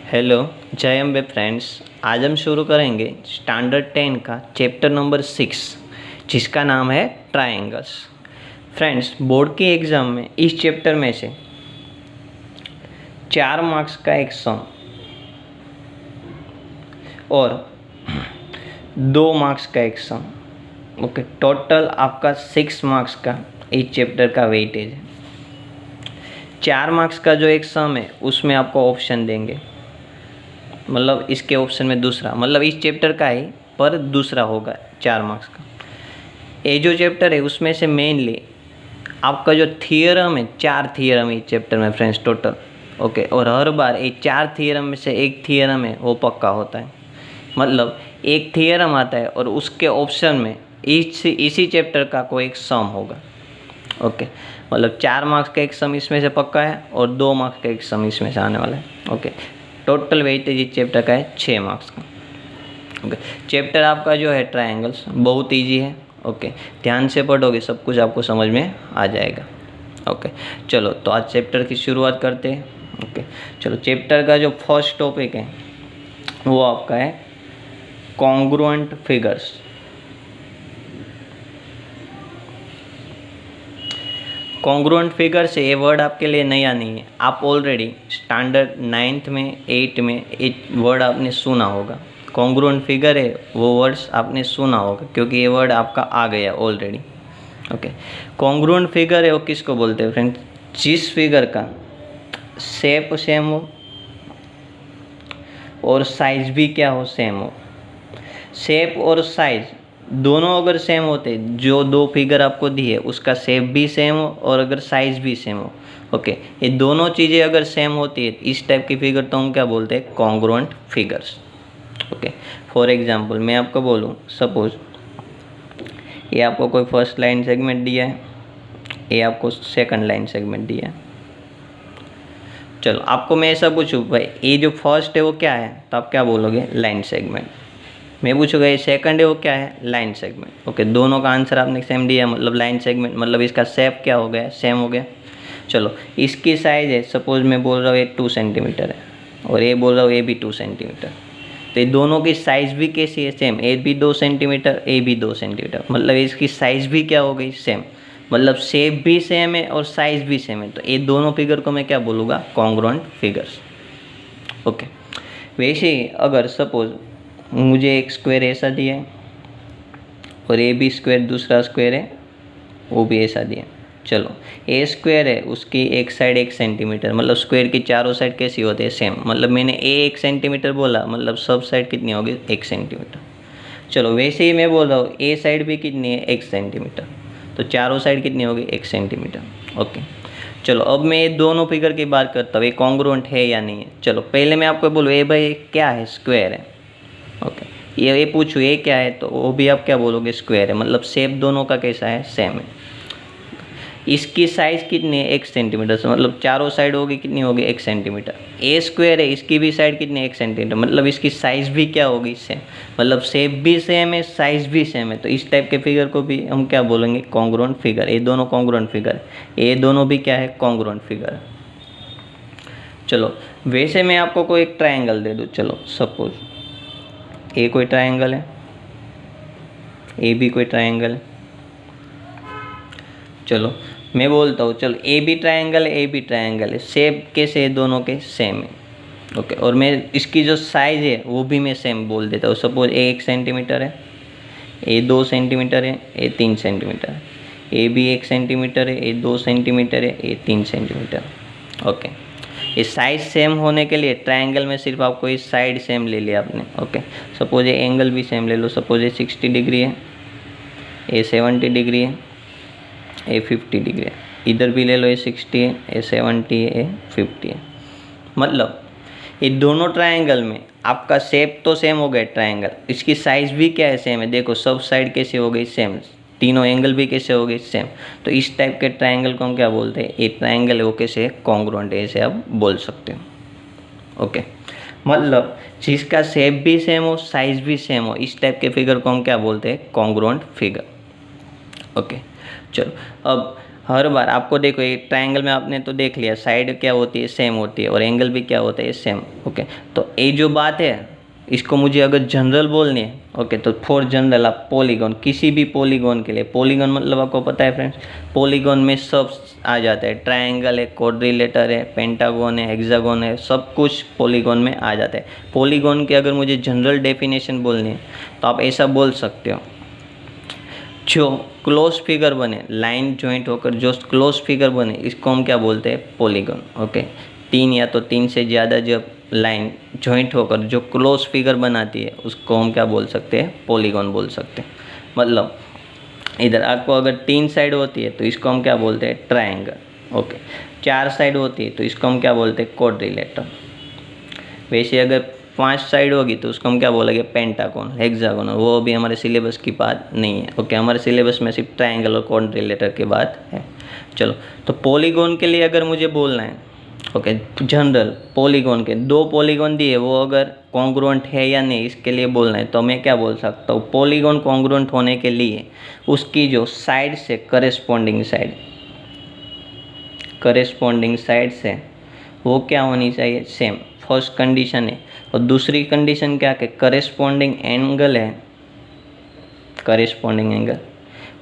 Hello, जय Ambe friends. आज हम शुरू करेंगे स्टैंडर्ड 10 का चैप्टर नंबर 6 जिसका नाम है ट्रायंगल्स। फ्रेंड्स, बोर्ड के एग्ज़ाम में इस चैप्टर में से 4 मार्क्स का एक सम और 2 मार्क्स का एक सम, ओके, टोटल आपका 6 मार्क्स का इस चैप्टर का वेटेज है। 4 मार्क्स का जो एक सम है उसमें आपको ऑप्शन देंगे, मतलब इसके ऑप्शन में दूसरा, मतलब इस चैप्टर का ही पर दूसरा होगा 4 मार्क्स का। ये जो चैप्टर है उसमें से मेनली आपका जो थियरम है, 4 थियरम है इस चैप्टर में फ्रेंड्स टोटल, ओके, और हर बार ये 4 थियरम में से एक थियरम है वो पक्का होता है, मतलब एक थियरम आता है और उसके ऑप्शन में इसी चैप्टर का कोई एक सम होगा, ओके, मतलब 4 मार्क्स का एक सम इसमें से पक्का है और 2 मार्क्स का एक सम इसमें से आने वाला है, ओके। टोटल वेटेज इस चैप्टर का है 6 मार्क्स का, ओके। चैप्टर आपका जो है ट्रायंगल्स बहुत इजी है, ओके, ध्यान से पढ़ोगे सब कुछ आपको समझ में आ जाएगा, ओके। चलो तो आज चैप्टर की शुरुआत करते हैं, ओके। चलो, चैप्टर का जो फर्स्ट टॉपिक है वो आपका है कॉन्ग्रुएंट फिगर्स। कॉन्ग्रुएंट फिगर से ये वर्ड आपके लिए नया नहीं है, आप ऑलरेडी स्टैंडर्ड 9th में 8 में एक वर्ड आपने सुना होगा। कॉन्ग्रुएंट फिगर है वो वर्ड्स आपने सुना होगा क्योंकि ये वर्ड आपका आ गया ऑलरेडी, ओके। कॉन्ग्रुएंट फिगर है वो किसको बोलते हैं फ्रेंड्स? जिस फिगर का शेप सेम हो और साइज भी क्या हो, सेम हो। शेप और साइज दोनों अगर सेम होते, जो 2 फिगर आपको दी है उसका शेप भी सेम हो और अगर साइज भी सेम हो, ओके, ये दोनों चीज़ें अगर सेम होती है इस टाइप की फिगर तो हम क्या बोलते हैं? Congruent figures, okay. For example मैं आपको बोलूँ, सपोज ये आपको कोई फर्स्ट लाइन सेगमेंट दिया है, ये आपको सेकंड लाइन सेगमेंट दिया है। चलो आपको मैं ऐसा पूछूँ, भाई ये जो फर्स्ट है वो क्या है, तो आप क्या बोलोगे? Line segment. मैं पूछूंगा ये सेकंड है वो क्या है? Line segment, okay. दोनों का आंसर आपने सेम दिया, मतलब लाइन सेगमेंट, मतलब इसका शेप क्या हो गया? सेम हो गया। चलो, इसकी साइज है, सपोज मैं बोल रहा हूँ ये 2 सेंटीमीटर है और ये बोल रहा हूँ ये भी 2 सेंटीमीटर, तो ये दोनों की साइज भी कैसी है? सेम। ए भी 2 सेंटीमीटर, ए भी 2 सेंटीमीटर, मतलब इसकी साइज भी क्या हो गई? सेम, मतलब शेप भी सेम है और साइज भी सेम है, तो ये दोनों फिगर को मैं क्या बोलूँगा? Congruent figures, okay. वैसे ही अगर सपोज मुझे एक स्क्वायर ऐसा दिया है और ए भी स्क्वायर दूसरा स्क्वायर है वो भी ऐसा दिया है। चलो, ए स्क्वायर है उसकी एक साइड 1 सेंटीमीटर, मतलब स्क्वायर की चारों साइड कैसी होती है? सेम, मतलब मैंने ए 1 सेंटीमीटर बोला, मतलब सब साइड कितनी होगी? 1 सेंटीमीटर। चलो, वैसे ही मैं बोल रहा हूँ ए साइड भी कितनी है? 1 सेंटीमीटर, तो चारों साइड कितनी होगी? 1 सेंटीमीटर, ओके। चलो अब मैं ये दोनों फिगर की बात करता हूँ, ये कॉन्ग्रुएंट है या नहीं है। चलो पहले मैं आपको बोलूँ, ए भाई क्या है? स्क्वायर है, ओके। ये पूछो ये क्या है, तो वो भी आप क्या बोलोगे? स्क्वायर है, मतलब शेप दोनों का कैसा है? सेम है। इसकी साइज कितनी है? 1 सेंटीमीटर से, मतलब चारों साइड होगी कितनी होगी? 1 सेंटीमीटर। ए स्क्वायर है, इसकी भी साइड कितनी है? 1 सेंटीमीटर, मतलब इसकी साइज भी क्या होगी? सेम, मतलब शेप भी सेम है, साइज भी सेम है, तो इस टाइप के फिगर को भी हम क्या बोलेंगे? Congruent figure. ये दोनों कॉन्ग्रुएंट फिगर, ये दोनों भी क्या है? Congruent figure. चलो, वैसे मैं आपको कोई एक ट्राइंगल दे दूँ, चलो सपोज ए कोई ट्रायंगल है, ए भी कोई ट्रायंगल है। चलो मैं बोलता हूँ, चलो ए भी ट्रायंगल है, ए भी ट्रायंगल है, शेप कैसे है? दोनों के सेम है, ओके। और मैं इसकी जो साइज है वो भी मैं सेम बोल देता हूँ। सपोज ए 1 सेंटीमीटर है, ए 2 सेंटीमीटर है, ए 3 सेंटीमीटर है, ए भी 1 सेंटीमीटर है, ए 2 सेंटीमीटर है, ए 3 सेंटीमीटर, ओके। ये साइज सेम होने के लिए ट्रायंगल में सिर्फ आपको इस साइड सेम ले लिया आपने, ओके। सपोज ये एंगल भी सेम ले लो, सपोज ये 60 डिग्री है, ये 70 डिग्री है, ये 50 डिग्री है, इधर भी ले लो, ये 60 है, ये 70 है, ये 50 है। मतलब ये दोनों ट्रायंगल में आपका शेप तो सेम हो गया ट्रायंगल, इसकी साइज भी क्या है? सेम है। देखो सब साइड कैसे हो गई? सेम। तीनों एंगल भी कैसे हो गए? सेम। तो इस टाइप के ट्रायंगल को हम क्या बोलते हैं? ये ट्रायंगल है वो कैसे है? कॉन्ग्रुएंट है, ऐसे आप बोल सकते हो, ओके। मतलब जिसका शेप भी सेम हो, साइज भी सेम हो, इस टाइप के फिगर को हम क्या बोलते हैं? Congruent figure, okay. चलो अब हर बार आपको देखो एक ट्रायंगल में आपने तो देख लिया साइड क्या होती है, सेम होती है, और एंगल भी क्या होता है, सेम। ओके, तो ये जो बात है इसको मुझे अगर जनरल बोलनी है, ओके, तो फॉर जनरल आप पॉलीगॉन, किसी भी पॉलीगॉन के लिए, पॉलीगॉन मतलब आपको पता है फ्रेंड्स, पॉलीगॉन में सब आ जाता है, ट्रायंगल है, क्वाड्रिलेटर है, पेंटागन है, हेक्सागन है, सब कुछ पॉलीगॉन में आ जाता है। पॉलीगॉन की अगर मुझे जनरल डेफिनेशन बोलनी है तो आप ऐसा बोल सकते हो, जो क्लोज फिगर बने, लाइन जॉइंट होकर जो क्लोज फिगर बने, इसको हम क्या बोलते हैं, पॉलीगॉन। ओके, तीन या तो तीन से ज़्यादा जब लाइन जॉइंट होकर जो क्लोज फिगर बनाती है उसको हम क्या बोल सकते हैं, पॉलीगॉन बोल सकते हैं। मतलब इधर आपको अगर तीन साइड होती है तो इसको हम क्या बोलते हैं, ट्रायंगल। ओके, चार साइड होती है तो इसको हम क्या बोलते हैं, क्वाड्रिलेटर। वैसे अगर पांच साइड होगी तो उसको हम क्या बोलेंगे, पेंटागन, हेक्सागोन। वो भी हमारे सिलेबस की बात नहीं है। ओके, हमारे सिलेबस में सिर्फ ट्रायंगल और क्वाड्रिलेटर की बात है। चलो, तो पॉलीगॉन के लिए अगर मुझे बोलना है, ओके, जनरल पॉलीगॉन के दो पॉलीगॉन दिए, वो अगर कॉन्ग्रुएंट है या नहीं इसके लिए बोलना है तो मैं क्या बोल सकता हूँ, पॉलीगॉन कॉन्ग्रुएंट होने के लिए उसकी जो साइड से करेस्पॉन्डिंग साइड से वो क्या होनी चाहिए, सेम। फर्स्ट कंडीशन है। और दूसरी कंडीशन क्या है, करेस्पॉन्डिंग एंगल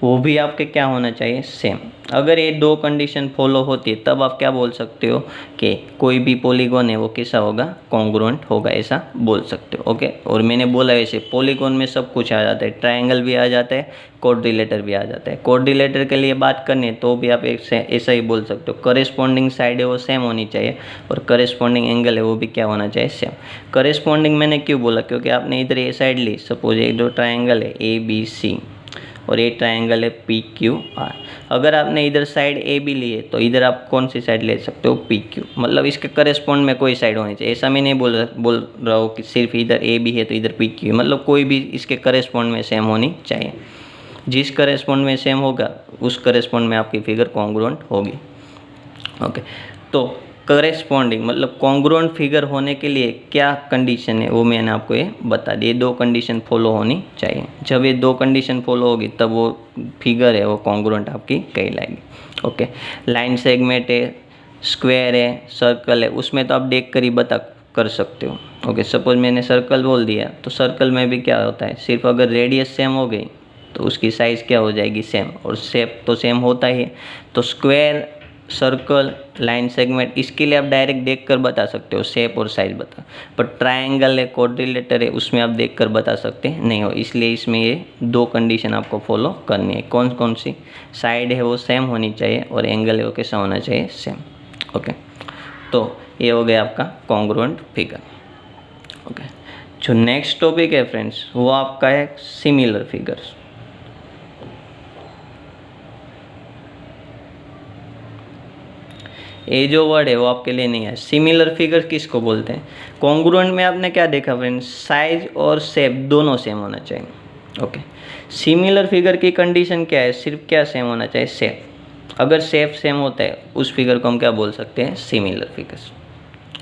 वो भी आपके क्या होना चाहिए, सेम। अगर ये दो कंडीशन फॉलो होती है तब आप क्या बोल सकते हो कि कोई भी पॉलीगॉन है वो कैसा होगा, कॉन्ग्रुएंट होगा, ऐसा बोल सकते हो। ओके, और मैंने बोला वैसे पॉलीगॉन में सब कुछ आ जाता है, ट्रायंगल भी आ जाता है, क्वाड्रिलेटर भी आ जाता है। क्वाड्रिलेटर के लिए बात करनी है तो भी आप एक से ऐसा ही बोल सकते हो, करेस्पॉन्डिंग साइड है वो सेम होनी चाहिए और करेस्पॉन्डिंग एंगल है वो भी क्या होना चाहिए, सेम। करेस्पॉन्डिंग मैंने क्यों बोला, क्योंकि आपने इधर ए साइड ली, सपोज एक जो ट्रायंगल है ABC और ये ट्रायंगल है PQR। अगर आपने इधर साइड ए बी ली है तो इधर आप कौन सी साइड ले सकते हो, PQ। मतलब इसके करेस्पॉन्ड में कोई साइड होनी चाहिए। ऐसा मैं नहीं बोल रहा हूँ कि सिर्फ इधर ए बी है तो इधर PQ, मतलब कोई भी इसके करेस्पॉन्ड में सेम होनी चाहिए। जिस करेस्पॉन्ड में सेम होगा उस करेस्पॉन्ड में आपकी फिगर कॉन्ग्रुएंट होगी। ओके, तो करेस्पॉन्डिंग मतलब कॉन्ग्रुएंट फिगर होने के लिए क्या कंडीशन है वो मैंने आपको ये बता दी। दो कंडीशन फॉलो होनी चाहिए। जब ये दो कंडीशन फॉलो होगी तब वो फिगर है वो कॉन्ग्रुएंट आपकी कहलाएगी। ओके, लाइन सेगमेंट है, स्क्वायर है, सर्कल है, उसमें तो आप देख कर ही बता कर सकते हो। ओके, सपोज मैंने सर्कल बोल दिया तो सर्कल में भी क्या होता है, सिर्फ अगर रेडियस सेम हो गई तो उसकी साइज़ क्या हो जाएगी, सेम, और शेप तो सेम होता ही है। तो स्क्वायर, सर्कल, लाइन सेगमेंट, इसके लिए आप डायरेक्ट देखकर बता सकते हो, शेप और साइज बता। पर ट्रायंगल है, क्वाड्रिलेटर है, उसमें आप देखकर बता सकते नहीं हो। इसलिए इसमें ये दो कंडीशन आपको फॉलो करनी है। कौन कौन सी, साइड है वो सेम होनी चाहिए और एंगल है वो कैसा होना चाहिए, सेम। ओके, तो ये हो गया आपका कॉन्ग्रुएंट फिगर। ओके, जो नेक्स्ट टॉपिक है फ्रेंड्स वो आपका है सिमिलर फिगर्स। ये जो वर्ड है वो आपके लिए नहीं है। सिमिलर फिगर किसको बोलते हैं, कॉन्ग्रुएंट में आपने क्या देखा फ्रेंड्स, साइज और शेप दोनों सेम होना चाहिए। ओके, सिमिलर फिगर की कंडीशन क्या है, सिर्फ क्या सेम होना चाहिए, शेप। अगर शेप सेम होता है उस फिगर को हम क्या बोल सकते हैं, सिमिलर फिगर्स।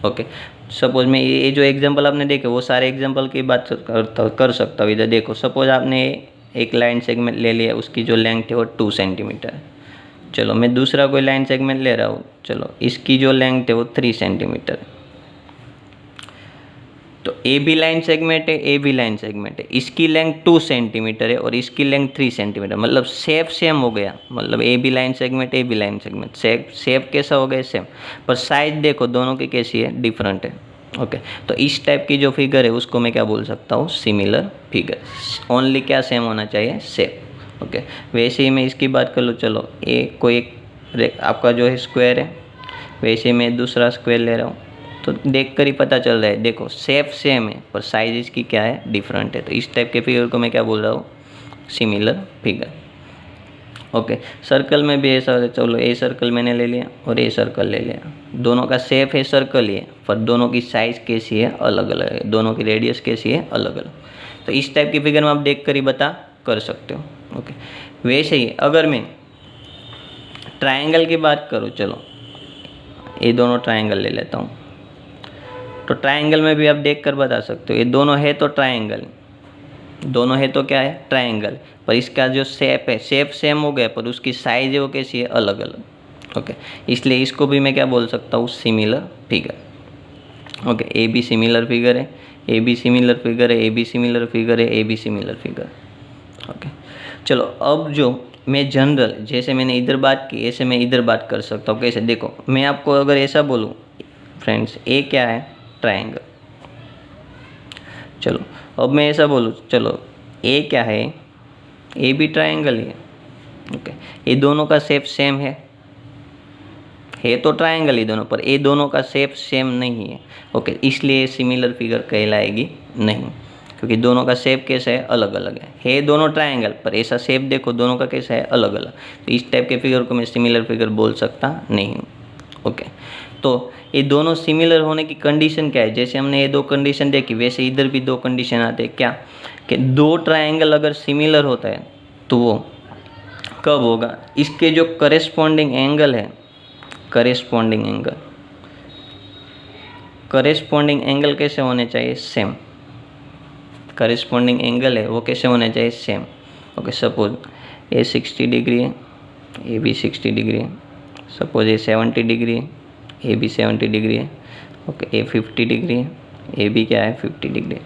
ओके, सपोज मैं ये जो एग्जांपल आपने देखे वो सारे एग्जांपल की बात कर सकता हूँ। इधर देखो, सपोज आपने एक लाइन सेगमेंट ले लिया, उसकी जो लेंथ है वो 2 सेंटीमीटर है। चलो, मैं दूसरा कोई लाइन सेगमेंट ले रहा हूँ, चलो इसकी जो लेंथ है वो 3 सेंटीमीटर है। तो ए बी लाइन सेगमेंट है, इसकी लेंथ 2 सेंटीमीटर है और इसकी लेंथ 3 सेंटीमीटर, मतलब शेप सेम हो गया। मतलब A B line segment shape कैसा हो गया, सेम, पर साइज देखो दोनों की कैसी है, डिफरेंट है। ओके, तो इस टाइप की जो फिगर है उसको मैं क्या बोल सकता हूँ, सिमिलर फिगर। ओनली क्या सेम होना चाहिए, शेप। ओके, वैसे ही मैं इसकी बात कर लूँ, चलो एक आपका जो है स्क्वायर है, वैसे ही मैं दूसरा स्क्वायर ले रहा हूँ, तो देख कर ही पता चल रहा है, देखो शेप सेम है पर साइज इसकी क्या है, डिफरेंट है। तो इस टाइप के फिगर को मैं क्या बोल रहा हूँ, सिमिलर फिगर। ओके, सर्कल में भी ऐसा होता है। चलो, ए सर्कल मैंने ले लिया और ए सर्कल ले लिया, दोनों का शेप है सर्कल ही है, पर दोनों की साइज़ कैसी है, अलग अलग है, दोनों की रेडियस कैसी है, अलग अलग। तो इस टाइप की फिगर में आप देख कर ही बता कर सकते हो। ओके, वैसे ही अगर मैं ट्रायंगल की बात करूँ, चलो ये दोनों ट्रायंगल ले लेता हूँ, तो ट्रायंगल में भी आप देख कर बता सकते हो, ये दोनों है तो ट्रायंगल, दोनों है तो क्या है, ट्रायंगल, पर इसका जो शेप है, शेप सेम हो गया पर उसकी साइज है वो कैसी है, अलग अलग। ओके, इसलिए इसको भी मैं क्या बोल सकता हूँ, similar figure. Okay, A B similar figure है, ए बी सिमिलर फिगर है, ए बी सिमिलर फिगर है, A B similar figure. Okay, चलो अब जो मैं जनरल, जैसे मैंने इधर बात की ऐसे मैं इधर बात कर सकता हूँ। कैसे, देखो मैं आपको अगर ऐसा बोलूँ फ्रेंड्स, ए क्या है, ट्रायंगल। चलो अब मैं ऐसा बोलूँ, चलो ए क्या है, ए भी ट्रायंगल ही है। ओके, ये दोनों का शेप सेम है तो ट्रायंगल ही दोनों, पर ये दोनों का शेप सेम नहीं है। ओके, इसलिए सिमिलर फिगर कहलाएगी नहीं, क्योंकि दोनों का शेप कैसा है, अलग अलग है दोनों ट्रायंगल, पर ऐसा शेप देखो दोनों का कैसा है, अलग अलग। तो इस टाइप के फिगर को मैं सिमिलर फिगर बोल सकता नहीं हूँ। ओके, तो ये दोनों सिमिलर होने की कंडीशन क्या है, जैसे हमने ये दो कंडीशन देखी वैसे इधर भी दो कंडीशन आते हैं। क्या कि दो ट्रायंगल अगर सिमिलर होता है तो वो कब होगा, इसके जो करेस्पॉन्डिंग एंगल है, करेस्पॉन्डिंग एंगल कैसे होने चाहिए, सेम। करेस्पॉन्डिंग एंगल है वो कैसे होने चाहिए, सेम। ओके, सपोज ए 60 डिग्री है, ए बी 60 डिग्री है। सपोज ए 70 डिग्री है, ए बी 70 डिग्री है। ओके, ए 50 डिग्री है, ए बी क्या है, 50 डिग्री है।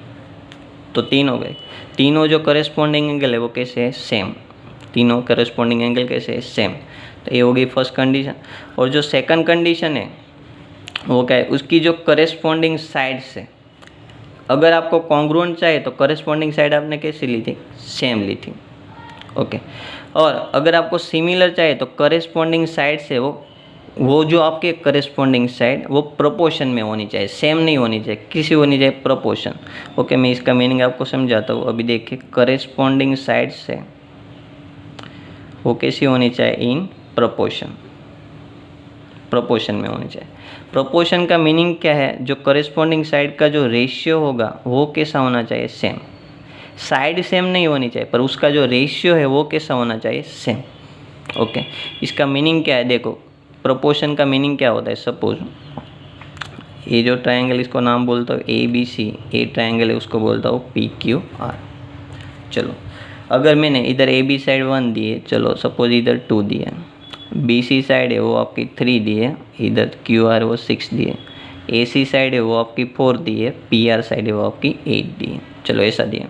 तो तीन हो गए, तीनों जो करेस्पॉन्डिंग एंगल है वो कैसे है, सेम। तीनों करेस्पॉन्डिंग एंगल कैसे है, सेम। तो ये हो गई फर्स्ट कंडीशन। और जो सेकंड कंडीशन है वो क्या है, उसकी जो करेस्पॉन्डिंग साइड से अगर आपको कॉन्ग्रुएंट चाहिए तो करेस्पॉन्डिंग साइड आपने कैसी ली थी, सेम ली थी। ओके, और अगर आपको सिमिलर चाहिए तो करेस्पॉन्डिंग साइड से वो जो आपके करेस्पॉन्डिंग साइड वो प्रोपोर्शन में होनी चाहिए, सेम नहीं होनी चाहिए, किसी होनी चाहिए प्रोपोर्शन। ओके, मैं इसका मीनिंग आपको समझाता हूँ। अभी देखिए, करेस्पॉन्डिंग साइड से वो कैसी होनी चाहिए, इन प्रोपोर्शन, प्रोपोर्शन में होनी चाहिए। प्रोपोर्शन का मीनिंग क्या है, जो करेस्पॉन्डिंग साइड का जो रेशियो होगा वो कैसा होना चाहिए, सेम। साइड सेम नहीं होनी चाहिए पर उसका जो रेशियो है वो कैसा होना चाहिए, सेम। ओके, इसका मीनिंग क्या है, देखो प्रोपोर्शन का मीनिंग क्या होता है। सपोज ये जो ट्रायंगल, इसको नाम बोलता हूँ A B C, A triangle है उसको बोलता हूँ पी क्यू आर। चलो अगर मैंने इधर ए बी साइड 1 दी है, चलो सपोज इधर 2 दिया, बी सी साइड है वो आपकी 3 दी है, इधर क्यू आर वो 6 दी है, ए सी साइड है वो आपकी 4 दी है, पी आर साइड है वो आपकी 8 दी है। चलो ऐसा दिया,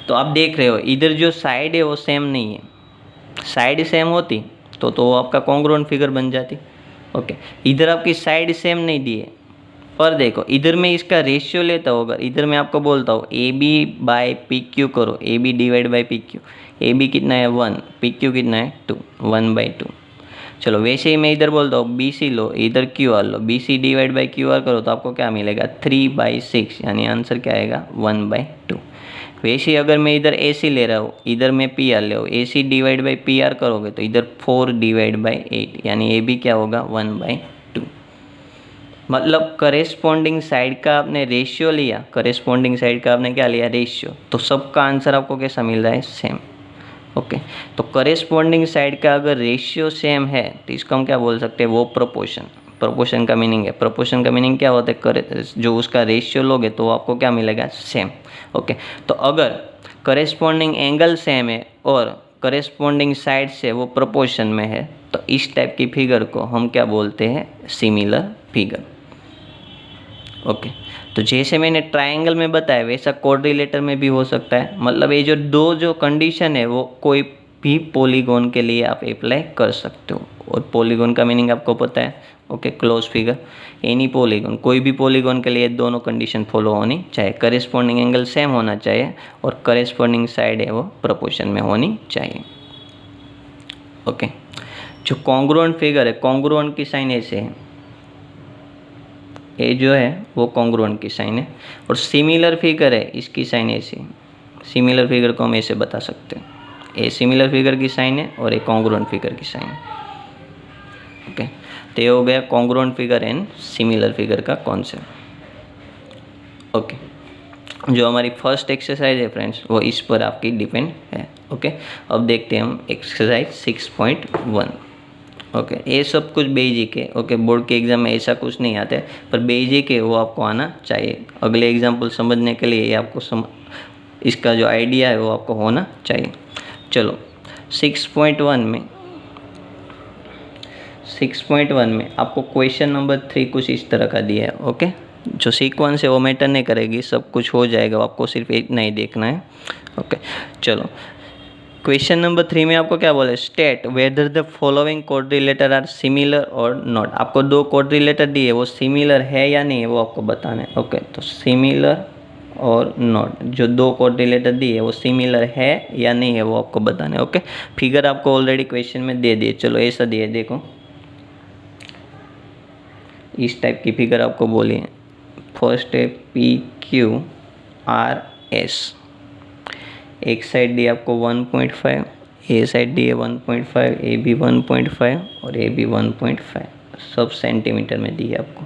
तो आप देख रहे हो इधर जो साइड है वो सेम नहीं है। साइड सेम होती तो वो आपका कॉन्ग्रुएंट फिगर बन जाती। ओके, इधर आपकी साइड सेम नहीं दी है, पर देखो इधर मैं इसका रेशियो लेता हूँ। अगर इधर मैं आपको बोलता हूँ A B by P Q करो, A B divide by P Q, A B कितना है 1, पी क्यू कितना है 2, 1/2। चलो वैसे ही मैं इधर बोलता हूँ बी सी लो, इधर क्यू आर लो, B C divide by Q R करो तो आपको क्या मिलेगा, 3/6, यानी आंसर क्या आएगा, 1/2। वैसे ही अगर मैं इधर ए सी ले रहा हूँ, इधर मैं पी आर ले रहा हूँ, ए सी डिवाइड बाई पी आर करोगे तो इधर 4 डिवाइड बाई 8, यानी ए बी क्या होगा, 1/2। मतलब करेस्पॉन्डिंग साइड का आपने रेशियो लिया, करेस्पॉन्डिंग साइड का आपने क्या लिया, रेशियो, तो सबका आंसर आपको कैसा मिल रहा है, सेम। ओके, तो करेस्पॉन्डिंग साइड का अगर रेशियो सेम है तो इसको हम क्या बोल सकते हैं, वो प्रोपोर्शन। प्रोपोर्शन का मीनिंग है, प्रोपोर्शन का मीनिंग क्या होता है, जो उसका रेशियो लोगे तो आपको क्या मिलेगा, सेम। ओके, तो अगर करेस्पॉन्डिंग एंगल सेम है और करेस्पॉन्डिंग साइड से वो प्रोपोर्शन में है तो इस टाइप की फिगर को हम क्या बोलते हैं, सिमिलर फिगर। ओके, तो जैसे मैंने ट्रायंगल में बताया वैसा क्वाड्रिलेटर में भी हो सकता है। मतलब ये जो दो जो कंडीशन है वो कोई भी पॉलीगॉन के लिए आप अप्लाई कर सकते हो। और पॉलीगॉन का मीनिंग आपको पता है, okay, close figure, any polygon, कोई भी पॉलीगॉन के लिए दोनों कंडीशन फॉलो होनी चाहिए, करेस्पॉन्डिंग एंगल सेम होना चाहिए और करेस्पॉन्डिंग साइड है वो प्रोपोर्शन में होनी चाहिए। ओके, जो कॉन्ग्रुएंट फिगर है, कॉन्ग्रुएंट की साइन ऐसे है, ये जो है वो कॉन्ग्रुएंट की साइन है, और सिमिलर फिगर है इसकी साइन ऐसी। सिमिलर फिगर को हम ऐसे बता सकते हैं, ये सिमिलर फिगर की साइन है और ये कॉन्ग्रुएंट फिगर की साइन है। ओके, तो ये हो गया congruent figure and similar figure का कॉन्सेप्ट। ओके, जो हमारी फर्स्ट एक्सरसाइज है फ्रेंड्स वो इस पर आपकी डिपेंड है। ओके, अब देखते हैं हम एक्सरसाइज 6.1। ओके, ये सब कुछ बेसिक है। ओके, बोर्ड के एग्जाम में ऐसा कुछ नहीं आता है, पर बेसिक है वो आपको आना चाहिए। अगले एग्जाम्पल समझने के लिए ये आपको इसका जो आइडिया है वो आपको होना चाहिए। चलो 6.1 में आपको क्वेश्चन नंबर 3 कुछ इस तरह का दिया है। ओके, जो सीक्वेंस है वो मैटर नहीं करेगी, सब कुछ हो जाएगा, आपको सिर्फ इतना ही देखना है। ओके, चलो क्वेश्चन नंबर 3 में आपको क्या बोला है, state whether the following coordinator are similar और नॉट। आपको दो कोऑर्डिनेटर दिए, वो सिमिलर है या नहीं है वो आपको बताना है। ओके, तो सिमिलर और नॉट, जो दो कोऑर्डिनेटर दिए वो सिमिलर है या नहीं है वो आपको बताना है। ओके, फिगर आपको ऑलरेडी क्वेश्चन में दे दिए। चलो ऐसा दिए, देखो इस टाइप की फिगर आपको बोली है। फर्स्ट है PQRS, एक साइड दी आपको 1.5, ए साइड दी है 1.5, ए भी 1.5 और ए भी 1.5, सब सेंटीमीटर में दी है आपको।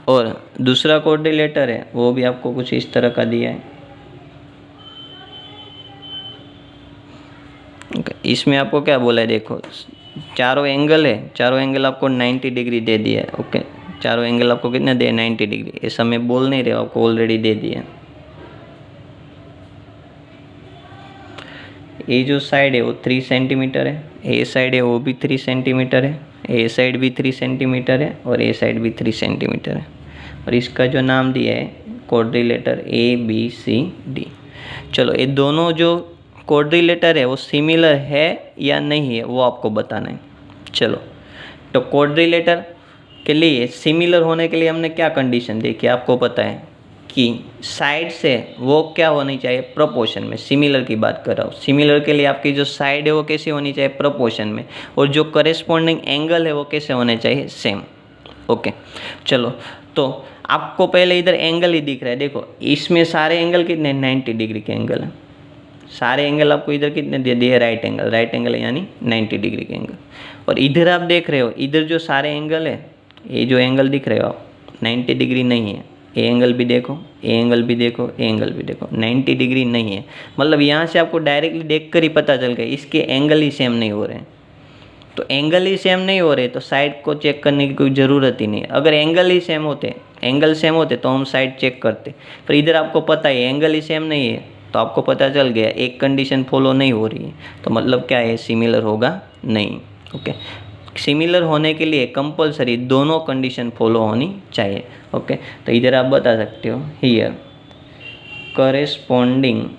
और दूसरा कोऑर्डिनेटर है वो भी आपको कुछ इस तरह का दिया है। इसमें आपको क्या बोला है, देखो चारों एंगल है, चारों एंगल आपको 90 डिग्री दे दिया है। ओके, चारों एंगल आपको कितने दे, 90 डिग्री। ऐसा मैं बोल नहीं रहा, आपको ऑलरेडी दे दिया। ये जो साइड है वो 3 सेंटीमीटर है, ए साइड है वो भी 3 सेंटीमीटर है, ए साइड भी 3 सेंटीमीटर है और ए साइड भी 3 सेंटीमीटर है। और इसका जो नाम दिया है कोऑर्डिनेटर ABCD। चलो ये दोनों जो कोऑर्डिनेटर है वो सिमिलर है या नहीं है वो आपको बताना है। चलो तो कोऑर्डिनेटर के लिए सिमिलर होने के लिए हमने क्या कंडीशन देखी, आपको पता है कि साइड से वो क्या होनी चाहिए, प्रोपोर्शन में। सिमिलर की बात कर रहा हूँ, सिमिलर के लिए आपकी जो साइड है वो कैसी होनी चाहिए, प्रोपोर्शन में। और जो करेस्पॉन्डिंग एंगल है वो कैसे होने चाहिए, सेम। ओके, चलो तो आपको पहले इधर एंगल ही दिख रहा है। देखो इसमें सारे एंगल कितने, 90 डिग्री के एंगल है। सारे एंगल आपको इधर कितने दे दिए, राइट एंगल यानी 90 डिग्री के एंगल। और इधर आप देख रहे हो, इधर जो सारे एंगल है, ये जो एंगल दिख रहे हो आप 90 डिग्री नहीं है। ए एंगल भी देखो, ए एंगल भी देखो, ए एंगल भी देखो, 90 डिग्री नहीं है। मतलब यहाँ से आपको डायरेक्टली देखकर ही पता चल गया इसके एंगल ही सेम नहीं हो रहे हैं। तो एंगल ही सेम नहीं हो रहे तो साइड को चेक करने की कोई ज़रूरत ही नहीं है। अगर एंगल ही सेम होते, एंगल सेम होते तो हम साइड चेक करते, पर इधर आपको पता है एंगल ही सेम नहीं है, तो आपको पता चल गया एक कंडीशन फॉलो नहीं हो रही है, तो मतलब क्या है, सिमिलर होगा नहीं। ओके, सिमिलर होने के लिए कंपलसरी दोनों कंडीशन फॉलो होनी चाहिए। ओके, तो इधर आप बता सकते हो, here corresponding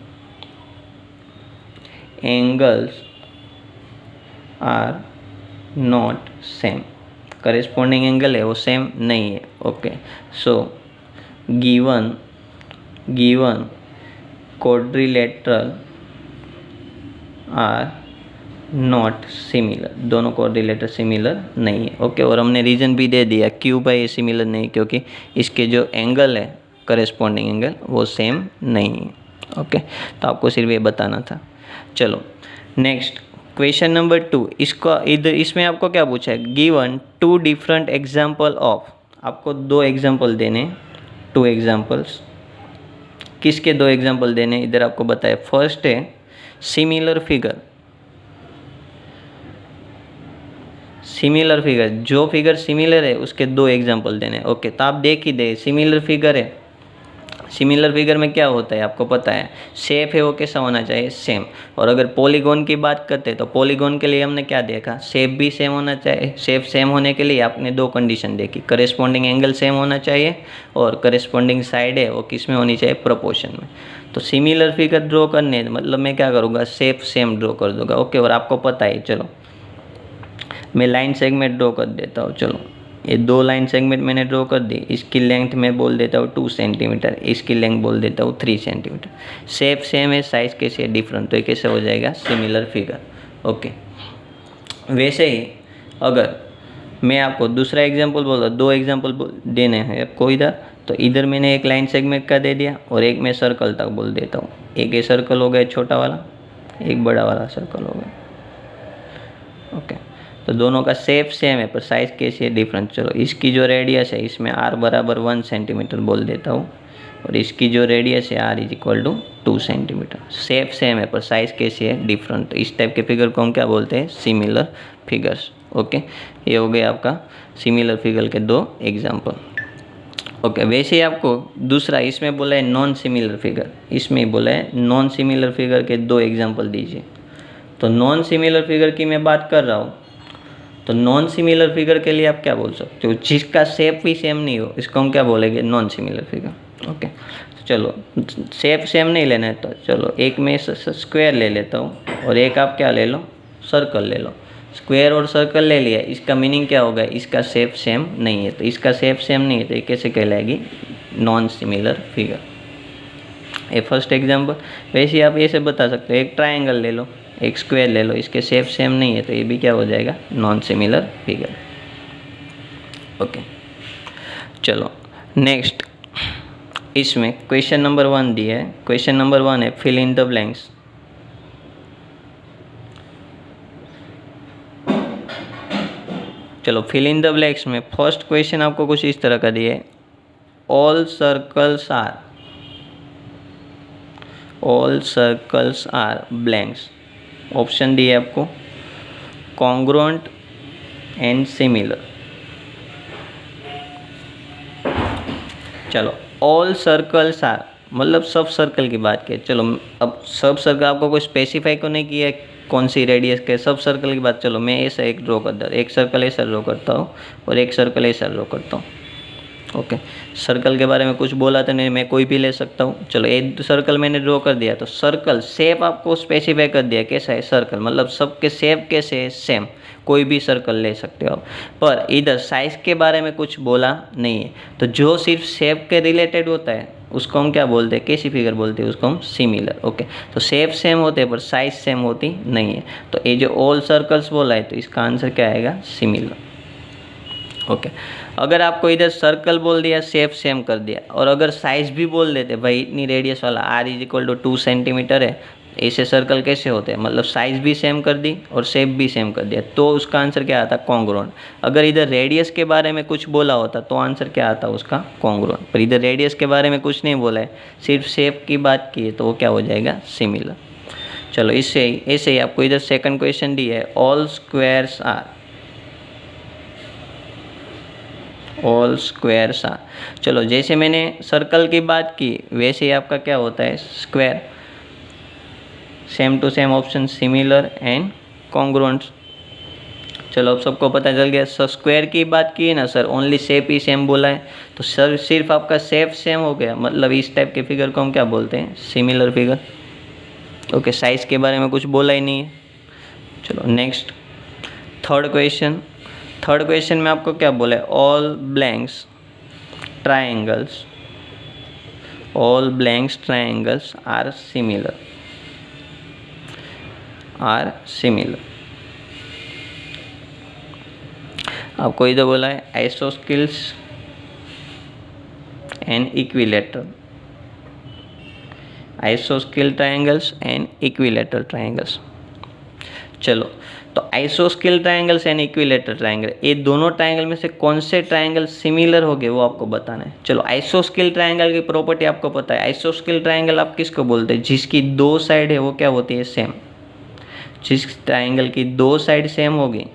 angles are not same, corresponding angle है वो सेम नहीं है। Okay, so given quadrilateral are not similar, दोनों कोऑर्डिनेटर सिमिलर नहीं है। ओके, और हमने रीज़न भी दे दिया क्यों भाई ये सिमिलर नहीं, क्योंकि इसके जो एंगल है करेस्पॉन्डिंग एंगल वो सेम नहीं है। ओके, तो आपको सिर्फ ये बताना था। चलो नेक्स्ट क्वेश्चन नंबर 2, इसका इधर इसमें आपको क्या पूछा है, गिवन 2 डिफरेंट एग्जाम्पल ऑफ, आपको 2 एग्जाम्पल देने, 2 एग्जाम्पल्स। किसके 2 एग्जाम्पल देने, इधर आपको बताया। फर्स्ट है सिमिलर फिगर, सिमिलर फिगर, जो फिगर सिमिलर है उसके 2 एग्जाम्पल देने। ओके, तो आप देख ही दे, सिमिलर फिगर है, सिमिलर फिगर में क्या होता है आपको पता है, शेप है वो कैसा होना चाहिए, सेम। और अगर पॉलीगॉन की बात करते हैं तो पॉलीगॉन के लिए हमने क्या देखा, शेप भी सेम होना चाहिए। शेप सेम होने के लिए आपने 2 कंडीशन देखी, करेस्पॉन्डिंग एंगल सेम होना चाहिए और करेस्पॉन्डिंग साइड है वो किस में होनी चाहिए, प्रोपोर्शन में। तो सिमिलर फिगर ड्रॉ करने मतलब मैं क्या करूँगा, शेप सेम ड्रॉ कर दूँगा। ओके, और आपको पता है, चलो मैं लाइन सेगमेंट ड्रॉ कर देता हूँ। चलो ये 2 लाइन सेगमेंट मैंने ड्रॉ कर दी, इसकी लेंथ मैं बोल देता हूँ 2 सेंटीमीटर, इसकी लेंथ बोल देता हूँ 3 सेंटीमीटर। शेप सेम है, साइज कैसे है, डिफरेंट, तो ये कैसे हो जाएगा, सिमिलर फिगर। ओके, वैसे ही अगर मैं आपको दूसरा एग्जांपल बोल रहा, 2 एग्जांपल देने हैं आपको इधर, तो इधर मैंने एक लाइन सेगमेंट का दे दिया और एक मैं सर्कल तक बोल देता हूँ। एक ये सर्कल हो गया छोटा वाला, एक बड़ा वाला सर्कल हो गया। ओके, तो दोनों का शेप सेम है पर साइज़ कैसी है, डिफरेंट। चलो इसकी जो रेडियस है इसमें r बराबर 1 सेंटीमीटर बोल देता हूँ और इसकी जो रेडियस है r is 2 centimetre. Shape same है पर साइज़ कैसी है, डिफरेंट। तो इस टाइप के फिगर को हम क्या बोलते हैं, सिमिलर फिगर्स। ओके, ये हो गया आपका सिमिलर फिगर के 2 एग्जाम्पल। ओके, वैसे ही आपको दूसरा इसमें बोला है नॉन सिमिलर फिगर, इसमें बोला है नॉन सिमिलर फिगर के 2 एग्जांपल दीजिए। तो नॉन सिमिलर फिगर की मैं बात कर रहा हूँ, तो नॉन सिमिलर फिगर के लिए आप क्या बोल सकते हो, जिसका शेप भी सेम नहीं हो, इसको हम क्या बोलेंगे, नॉन सिमिलर फिगर। ओके, तो चलो शेप सेम नहीं लेना है तो चलो एक मैं स्क्वायर ले लेता हूँ और एक आप क्या ले लो, सर्कल ले लो। स्क्वायर और सर्कल ले लिया, इसका मीनिंग क्या होगा, इसका शेप सेम नहीं है, तो इसका शेप सेम नहीं है तो ये कैसे कहलाएगी, नॉन सिमिलर फिगर। ये फर्स्ट एग्जांपल। वैसे ही आप ऐसे बता सकते हो, एक ट्रायंगल ले लो, एक स्क्वायर ले लो, इसके शेप सेम नहीं है तो ये भी क्या हो जाएगा, नॉन सिमिलर फिगर। ओके, चलो नेक्स्ट, इसमें क्वेश्चन नंबर 1 दिया है। क्वेश्चन नंबर 1 है फिल इन द ब्लैंक्स। चलो फिल इन द ब्लैंक्स में फर्स्ट क्वेश्चन आपको कुछ इस तरह का दिया है, all circles are blanks. Option दिए आपको कॉन्ग्रुएंट एंड सिमिलर। चलो ऑल सर्कल्स आर मतलब सब सर्कल की बात की। चलो अब सब सर्कल आपको कोई स्पेसिफाई को नहीं किया कौन सी रेडियस के, सब सर्कल की बात। चलो मैं ऐसा एक ड्रॉ करता हूँ, एक सर्कल ऐसा ड्रॉ करता हूँ और एक सर्कल ऐसा ड्रॉ करता हूँ। ओके, सर्कल के बारे में कुछ बोला तो नहीं, मैं कोई भी ले सकता हूँ। चलो एक सर्कल मैंने ड्रॉ कर दिया, तो सर्कल शेप आपको स्पेसिफाई कर दिया कैसा है सर्कल, मतलब सबके शेप कैसे है, सेम, कोई भी सर्कल ले सकते हो आप। पर इधर साइज के बारे में कुछ बोला नहीं है, तो जो सिर्फ शेप के रिलेटेड होता है उसको हम क्या बोलते हैं, कैसी फिगर बोलते हैं, उसको हम सिमिलर। ओके, तो शेप सेम होते हैं पर साइज सेम होती नहीं है, तो ये जो ऑल सर्कल्स बोला है तो इसका आंसर क्या आएगा, सिमिलर। ओके, अगर आपको इधर सर्कल बोल दिया, शेप सेम कर दिया, और अगर साइज भी बोल देते भाई इतनी रेडियस वाला r = 2 सेंटीमीटर है, ऐसे सर्कल कैसे होते हैं, मतलब साइज भी सेम कर दी और शेप भी सेम कर दिया, तो उसका आंसर क्या आता, कॉन्ग्रुएंट। अगर इधर रेडियस के बारे में कुछ बोला होता तो आंसर क्या आता उसका, कॉन्ग्रुएंट। पर इधर रेडियस के बारे में कुछ नहीं बोला है, सिर्फ शेप की बात की है, तो वो क्या हो जाएगा, सिमिलर। चलो इससे ऐसे ही आपको इधर सेकंड क्वेश्चन दिया है, ऑल स्क्वायर्स आर। चलो जैसे मैंने सर्कल की बात की वैसे ही आपका क्या होता है, square. Same to same option, similar and congruent. चलो अब सबको पता चल गया। सर स्क्वायर की बात की है ना सर, ओनली शेप ही सेम बोला है, तो सर सिर्फ आपका शेप सेम हो गया, मतलब इस टाइप के फिगर को हम क्या बोलते हैं, सिमिलर फिगर। ओके, साइज के बारे में कुछ बोला ही नहीं है। चलो नेक्स्ट, थर्ड क्वेश्चन में आपको क्या बोला है, all blanks triangles are similar. आपको इधर बोला है आइसोस्केल्स एंड आइसोस्केल ट्रायंगल्स एंड इक्विलैटरल ट्रायंगल्स। चलो तो आइसोस्केल ट्रायंगल्स एंड इक्विलैटरल ट्रायंगल, ये दोनों ट्रायंगल में से कौन से ट्रायंगल सिमिलर हो गए वो आपको बताना है। चलो आइसोस्केल ट्रायंगल की प्रॉपर्टी आपको पता है, आइसोस्केल ट्रायंगल आप किसको बोलते हैं, जिसकी 2 साइड है वो क्या होती है, सेम। जिस ट्रायंगल की 2 साइड सेम होगी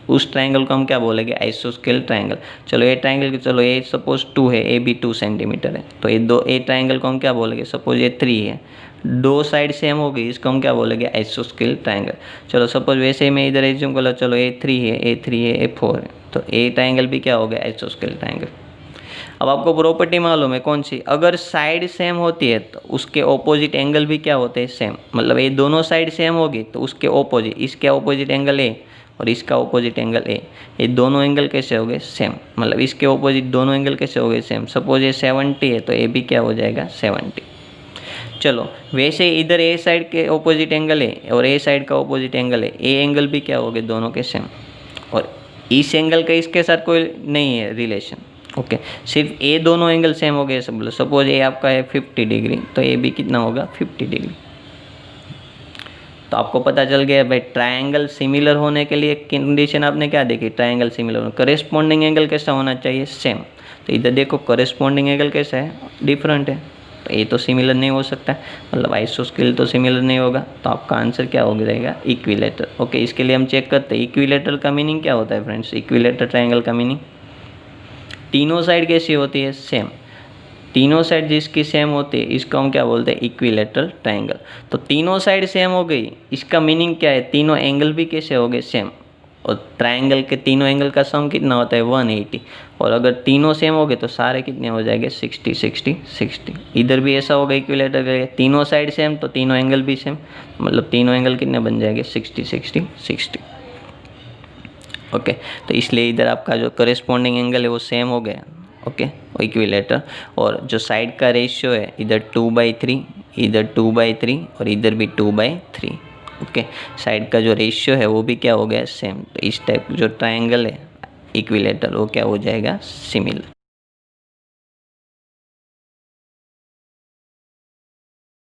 उस ट्रायंगल को हम क्या बोलेंगे, आइसोस्केल ट्रायंगल। चलो ये ट्रायंगल की, चलो ये सपोज 2 है, ए भी 2 सेंटीमीटर है, तो ये ट्रायंगल को हम क्या बोलेंगे, सपोज ये 3 है, 2 साइड सेम होगी, इसको हम क्या बोलेंगे, आइसोस्केल ट्रायंगल। चलो सपोज वैसे ही मैं इधर एज्यूम कर लो, चलो ए 3 है, ए 4 है, तो ए ट्रायंगल भी क्या हो गया, आइसोस्केल ट्रायंगल। अब आपको प्रॉपर्टी मालूम है कौन सी, अगर साइड सेम होती है तो उसके ऑपोजिट एंगल भी क्या होते हैं, सेम। मतलब ये दोनों साइड सेम होगी तो उसके ऑपोजिट, इसके ऑपोजिट एंगल ए और इसका ऑपोजिट एंगल ए, ये दोनों एंगल कैसे हो गए, सेम। मतलब इसके ऑपोजिट दोनों एंगल कैसे हो गए, सेम। सपोज ये 70 है तो ए भी क्या हो जाएगा, 70। चलो वैसे इधर ए साइड के ऑपोजिट एंगल है और ए साइड का ऑपोजिट एंगल है, ए एंगल भी क्या हो गए, दोनों के सेम, और इस एंगल का इसके साथ कोई नहीं है रिलेशन। ओके, सिर्फ ए दोनों एंगल सेम हो गए, सब सपोज ए आपका है 50 डिग्री तो ए भी कितना होगा, 50 डिग्री। तो आपको पता चल गया भाई ट्रायंगल सिमिलर होने के लिए कंडीशन आपने क्या देखी, ट्रायंगल सिमिलर होना, करेस्पॉन्डिंग एंगल कैसा होना चाहिए, सेम। तो इधर देखो करेस्पॉन्डिंग एंगल कैसा है, डिफरेंट है, तो ये तो सिमिलर नहीं हो सकता, मतलब आइसोस्केल तो सिमिलर नहीं होगा, तो आपका आंसर क्या हो जाएगा, इक्विलैटरल। ओके, इसके लिए हम चेक करते हैं इक्विलैटरल का मीनिंग क्या होता है फ्रेंड्स। इक्विलैटरल ट्रायंगल का मीनिंग, तीनों साइड कैसी होती है, सेम। तीनों साइड जिसकी सेम होती है इसको हम क्या बोलते हैं, इक्विलेटरल ट्रायंगल। तो तीनों साइड सेम हो गई, इसका मीनिंग क्या है, तीनों एंगल भी कैसे हो गए, सेम। और ट्रायंगल के तीनों एंगल का सम कितना होता है, 180। और अगर तीनों सेम हो गए तो सारे कितने हो जाएंगे, 60 60 60। इधर भी ऐसा होगा इक्विलेटरल का, तीनों साइड सेम तो तीनों एंगल भी सेम, मतलब तीनों एंगल कितने बन जाएंगे, 60 60 60। ओके, तो इसलिए इधर आपका जो करेस्पॉन्डिंग एंगल है वो सेम हो गया। Okay, equilateral. और जो साइड का रेशियो है, इधर 2/3, इधर 2/3 और इधर भी 2/3। ओके, साइड का जो रेशियो है वो भी क्या हो गया, सेम। तो इस टाइप जो ट्रायंगल है इक्विलेटर वो क्या हो जाएगा, सिमिलर।